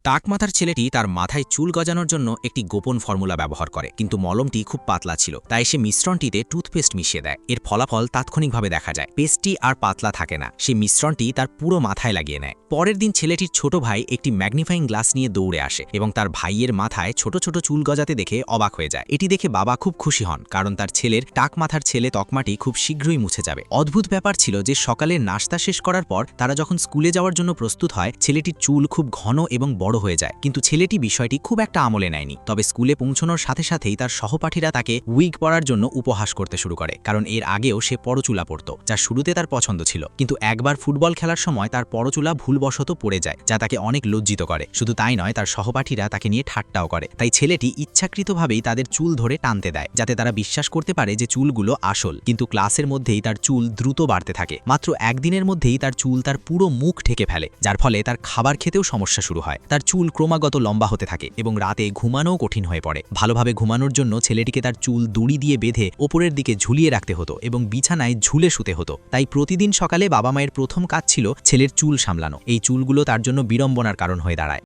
টাকমাথার ছেলেটি তার মাথায় চুল গজানোর জন্য একটি গোপন ফর্মুলা ব্যবহার করে, কিন্তু মলমটি খুব পাতলা ছিল, তাই সে মিশ্রণটিতে টুথপেস্ট মিশিয়ে দেয়। এর ফলাফল তাৎক্ষণিকভাবে দেখা যায়, পেস্টটি আর পাতলা থাকে না। সে মিশ্রণটি তার পুরো মাথায় লাগিয়ে নেয়। পরের দিন ছেলেটির ছোট ভাই একটি ম্যাগনিফাইং গ্লাস নিয়ে দৌড়ে আসে এবং তার ভাইয়ের মাথায় ছোট ছোট চুল গজাতে দেখে অবাক হয়ে যায়। এটি দেখে বাবা খুব খুশি হন, কারণ তার ছেলের টাকমাথার ছেলে তকমাটি খুব শীঘ্রই মুছে যাবে। অদ্ভুত ব্যাপার ছিল যে সকালের নাস্তা শেষ করার পর তারা যখন স্কুলে যাওয়ার জন্য প্রস্তুত হয়, ছেলেটির চুল খুব ঘন এবং বড় হয়ে যায়। কিন্তু ছেলেটি বিষয়টি খুব একটা আমলে নেয়নি। তবে স্কুলে পৌঁছানোর সাথে সাথেই তার সহপাঠীরা তাকে উইগ পরার জন্য উপহাস করতে শুরু করে, কারণ এর আগেও সে পরচুলা পরত, যা শুরুতে তার পছন্দ ছিল। কিন্তু একবার ফুটবল খেলার সময় তার পরচুলা ভুলবশত পড়ে যায়, যা তাকে অনেক লজ্জিত করে। শুধু তাই নয়, তার সহপাঠীরা তাকে নিয়ে ঠাট্টাও করে। তাই ছেলেটি ইচ্ছাকৃতভাবেই তাদের চুল ধরে টানতে দেয়, যাতে তারা বিশ্বাস করতে পারে যে চুলগুলো আসল। কিন্তু ক্লাসের মধ্যেই তার চুল দ্রুত বাড়তে থাকে। মাত্র একদিনের মধ্যেই তার চুল তার পুরো মুখ ঢেকে ফেলে, যার ফলে তার খাবার খেতেও সমস্যা শুরু হয়। তার চুল ক্রমাগত লম্বা হতে থাকে এবং রাতে ঘুমানোও কঠিন হয়ে পড়ে। ভালোভাবে ঘুমানোর জন্য ছেলেটিকে তার চুল দড়ি দিয়ে বেঁধে ওপরের দিকে ঝুলিয়ে রাখতে হতো এবং বিছানায় ঝুলে শুতে হতো। তাই প্রতিদিন সকালে বাবা মায়ের প্রথম কাজ ছিল ছেলের চুল সামলানো। এই চুলগুলো তার জন্য বিড়ম্বনার কারণ হয়ে দাঁড়ায়।